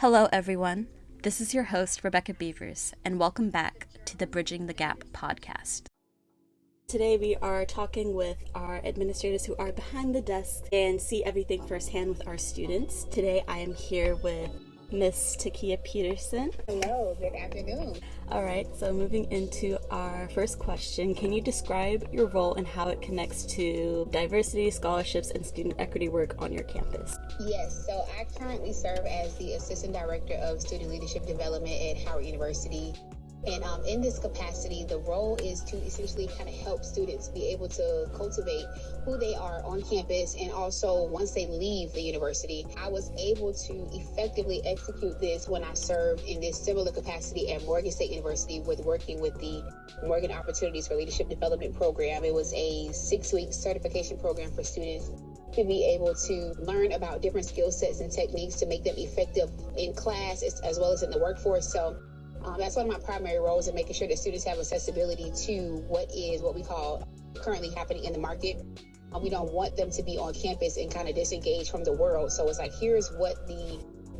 Hello, everyone. This is your host, Rebecca Beavers, and welcome back to the Bridging the Gap podcast. Today, we are talking with our administrators who are behind the desk and see everything firsthand with our students. Today, I am here with Miss Tekeya Peterson. Hello, good afternoon. All right, so moving into our first question, can you describe your role and how it connects to diversity, scholarships, and student equity work on your campus? Yes, so I currently serve as the Assistant Director of Student Leadership Development at Howard University. And in this capacity, the role is to essentially kind of help students be able to cultivate who they are on campus. And also, once they leave the university, I was able to effectively execute this when I served in this similar capacity at Morgan State University with working with the Morgan Opportunities for Leadership Development program. It was a 6-week certification program for students to be able to learn about different skill sets and techniques to make them effective in class as well as in the workforce. So that's one of my primary roles in making sure that students have accessibility to what we call currently happening in the market. We don't want them to be on campus and kind of disengage from the world. So it's like, here's what the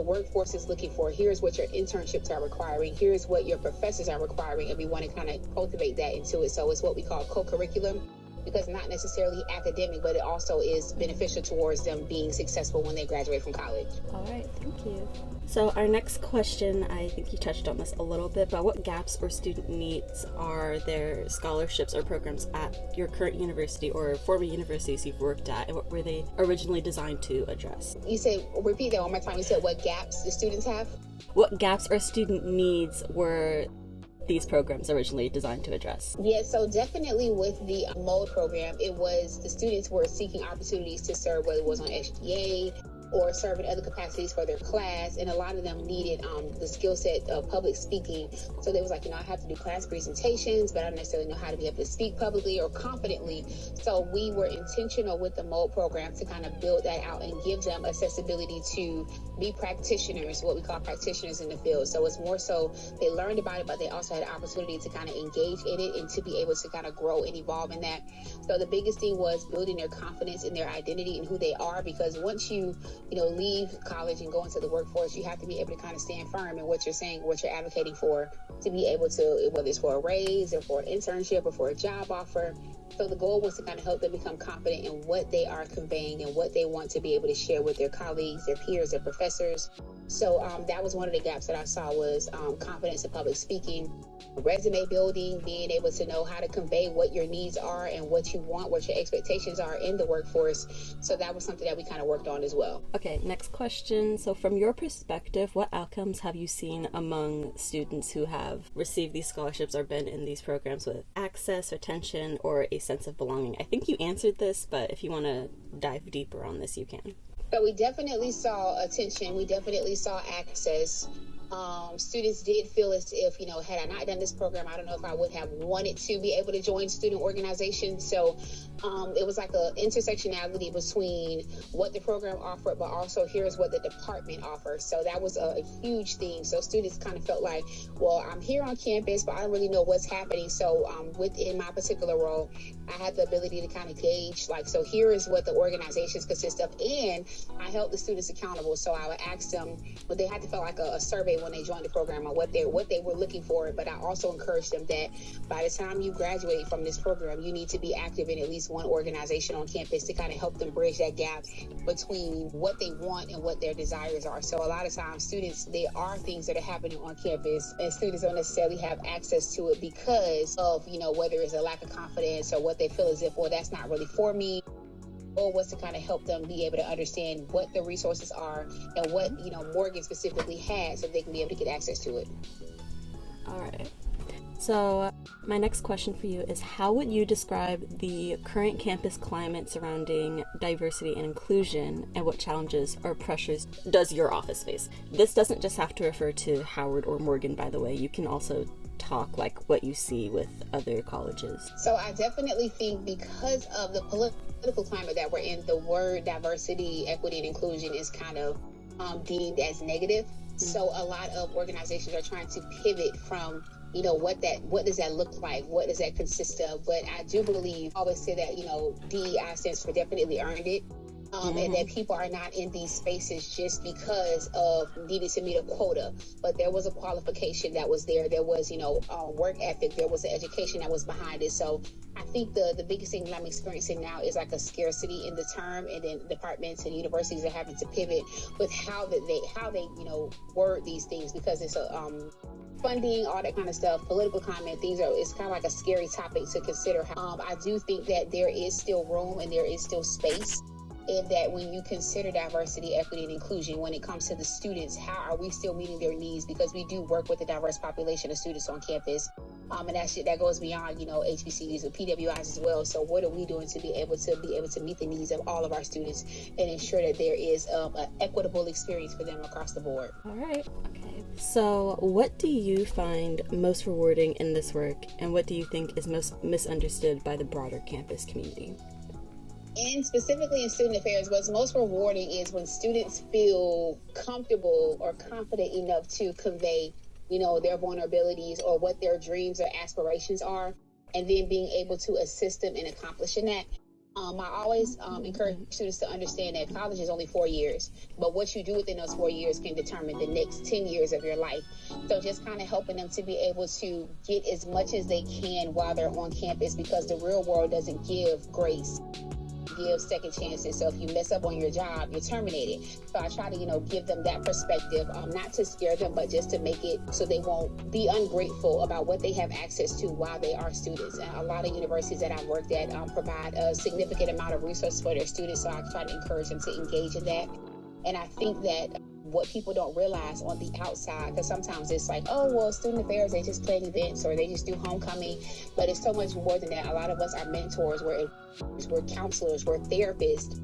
workforce is looking for. Here's what your internships are requiring. Here's what your professors are requiring. And we want to kind of cultivate that into it. So it's what we call co-curriculum, because not necessarily academic, but it also is beneficial towards them being successful when they graduate from college. All right, thank you. So our next question, I think you touched on this a little bit, but what gaps or student needs are there scholarships or programs at your current university or former universities you've worked at, and what were they originally designed to address? You said, repeat that one more time. You said what gaps the students have? What gaps or student needs were these programs originally designed to address? Yeah, so definitely with the MOLD program, it was the students were seeking opportunities to serve, whether it was on SGA or serve in other capacities for their class, and a lot of them needed the skill set of public speaking. So they was like, I have to do class presentations, but I don't necessarily know how to be able to speak publicly or confidently. So we were intentional with the MOLD program to kind of build that out and give them accessibility to be practitioners, what we call practitioners in the field. So it's more so they learned about it, but they also had an opportunity to kind of engage in it and to be able to kind of grow and evolve in that. So the biggest thing was building their confidence in their identity and who they are, because once you leave college and go into the workforce, you have to be able to kind of stand firm in what you're saying, what you're advocating for, to be able to, whether it's for a raise or for an internship or for a job offer. So the goal was to kind of help them become confident in what they are conveying and what they want to be able to share with their colleagues, their peers, their professors. So that was one of the gaps that I saw was confidence in public speaking, resume building, being able to know how to convey what your needs are and what you want, what your expectations are in the workforce. So that was something that we kind of worked on as well. Okay, next question. So from your perspective, what outcomes have you seen among students who have received these scholarships or been in these programs with access, retention, or a sense of belonging? I think you answered this, but if you want to dive deeper on this, you can. So we definitely saw attention. We definitely saw access. Students did feel as if, had I not done this program, I don't know if I would have wanted to be able to join student organizations. So it was like a intersectionality between what the program offered, but also here's what the department offers. So that was a huge thing. So students kind of felt like, well, I'm here on campus, but I don't really know what's happening. So within my particular role, I had the ability to kind of gauge, so here is what the organizations consist of, and I held the students accountable. So I would ask them, but they had to fill like a survey when they joined the program on what they were looking for. But I also encouraged them that by the time you graduate from this program, you need to be active in at least one organization on campus to kind of help them bridge that gap between what they want and what their desires are. So a lot of times students, there are things that are happening on campus and students don't necessarily have access to it because of, whether it's a lack of confidence or what they feel as if, well, that's not really for me. Or was to kind of help them be able to understand what the resources are and what, Morgan specifically had so they can be able to get access to it. All right. So my next question for you is, how would you describe the current campus climate surrounding diversity and inclusion, and what challenges or pressures does your office face? This doesn't just have to refer to Howard or Morgan, by the way. You can also talk like what you see with other colleges. So I definitely think because of the political climate that we're in, the word diversity, equity, and inclusion is kind of deemed as negative. Mm-hmm. So a lot of organizations are trying to pivot from what does that look like? What does that consist of? But I do believe, I always say that, DEI stands for definitely earned it. and that people are not in these spaces just because of needing to meet a quota, but there was a qualification that was there. There was, work ethic. There was an education that was behind it. So I think the biggest thing that I'm experiencing now is like a scarcity in the term, and then departments and universities are having to pivot with how they word these things, because it's a funding, all that kind of stuff, political comment, it's kind of like a scary topic to consider. I do think that there is still room and there is still space, and that when you consider diversity, equity, and inclusion, when it comes to the students, how are we still meeting their needs? Because we do work with a diverse population of students on campus. And that goes beyond, HBCUs or PWIs as well. So what are we doing to be able to meet the needs of all of our students and ensure that there is an equitable experience for them across the board? All right. Okay. So what do you find most rewarding in this work, and what do you think is most misunderstood by the broader campus community? And specifically in student affairs, what's most rewarding is when students feel comfortable or confident enough to convey, their vulnerabilities or what their dreams or aspirations are, and then being able to assist them in accomplishing that. I always encourage students to understand that college is only 4 years, but what you do within those 4 years can determine the next 10 years of your life. So just kind of helping them to be able to get as much as they can while they're on campus, because the real world doesn't give grace, give second chances. So if you mess up on your job, you're terminated. So I try to, give them that perspective, not to scare them, but just to make it so they won't be ungrateful about what they have access to while they are students. And a lot of universities that I've worked at provide a significant amount of resources for their students. So I try to encourage them to engage in that. And I think that what people don't realize on the outside, because sometimes it's like, oh, well, student affairs, they just plan events or they just do homecoming, but it's so much more than that. A lot of us are mentors, we're counselors, we're therapists,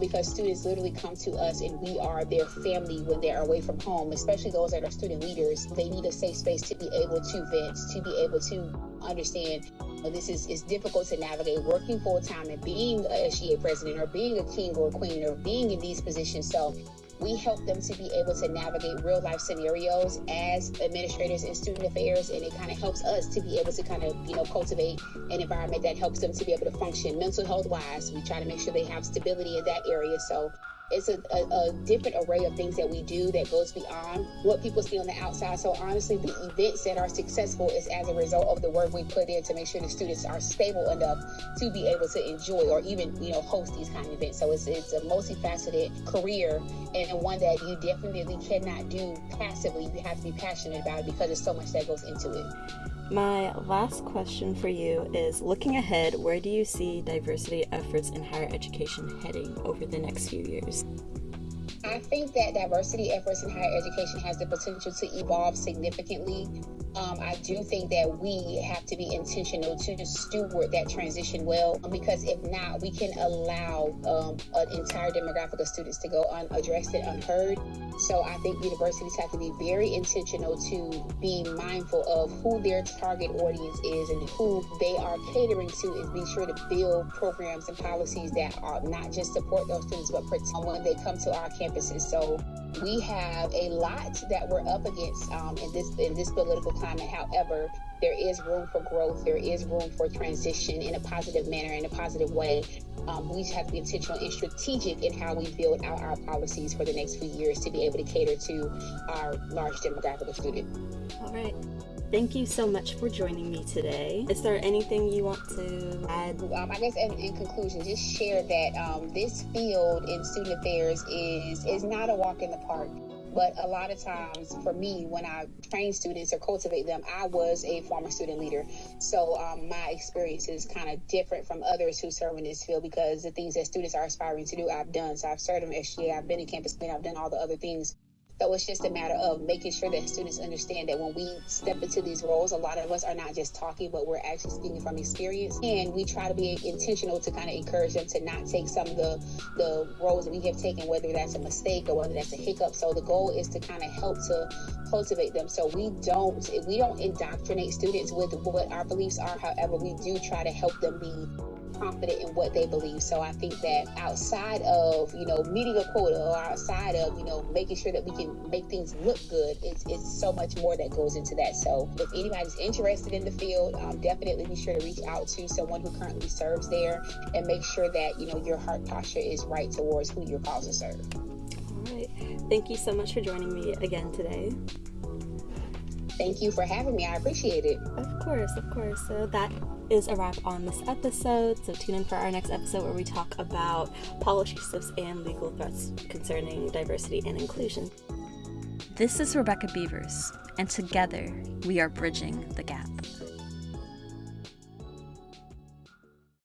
because students literally come to us and we are their family when they're away from home, especially those that are student leaders. They need a safe space to be able to vent, to be able to understand it's difficult to navigate working full-time and being a SGA president or being a king or a queen or being in these positions. So we help them to be able to navigate real life scenarios as administrators in student affairs, and it kind of helps us to be able to kind of, cultivate an environment that helps them to be able to function mental health wise. We try to make sure they have stability in that area. So it's a different array of things that we do that goes beyond what people see on the outside. So honestly, the events that are successful is as a result of the work we put in to make sure the students are stable enough to be able to enjoy or even, host these kind of events. So it's a multifaceted career, and one that you definitely cannot do passively. You have to be passionate about it because there's so much that goes into it. My last question for you is, looking ahead, where do you see diversity efforts in higher education heading over the next few years? I think that diversity efforts in higher education has the potential to evolve significantly. I do think that we have to be intentional to steward that transition well, because if not, we can allow an entire demographic of students to go unaddressed and unheard. So I think universities have to be very intentional to be mindful of who their target audience is and who they are catering to, and be sure to build programs and policies that are not just support those students, but protect when they come to our campuses. So we have a lot that we're up against in this political climate. However, there is room for growth. There is room for transition in a positive manner, in a positive way. We just have to be intentional and strategic in how we build out our policies for the next few years to be able to cater to our large demographic of students. All right. Thank you so much for joining me today. Is there anything you want to add? I guess in conclusion, just share that this field in student affairs is not a walk in the park. But a lot of times for me, when I train students or cultivate them, I was a former student leader. So my experience is kind of different from others who serve in this field, because the things that students are aspiring to do, I've done. So I've served in SGA, I've been in campus, I've done all the other things. So it's just a matter of making sure that students understand that when we step into these roles, a lot of us are not just talking, but we're actually speaking from experience. And we try to be intentional to kind of encourage them to not take some of the roles that we have taken, whether that's a mistake or whether that's a hiccup. So the goal is to kind of help to cultivate them. So we don't indoctrinate students with what our beliefs are. However, we do try to help them be confident in what they believe. So I think that outside of, meeting a quota, or outside of, making sure that we can make things look good, it's so much more that goes into that. So if anybody's interested in the field, definitely be sure to reach out to someone who currently serves there, and make sure that, your heart posture is right towards who you're called to serve. All right. Thank you so much for joining me again today. Thank you for having me. I appreciate it. Of course. So that is a wrap on this episode. So tune in for our next episode where we talk about policy shifts and legal threats concerning diversity and inclusion. This is Rebecca Beavers, and together we are bridging the gap.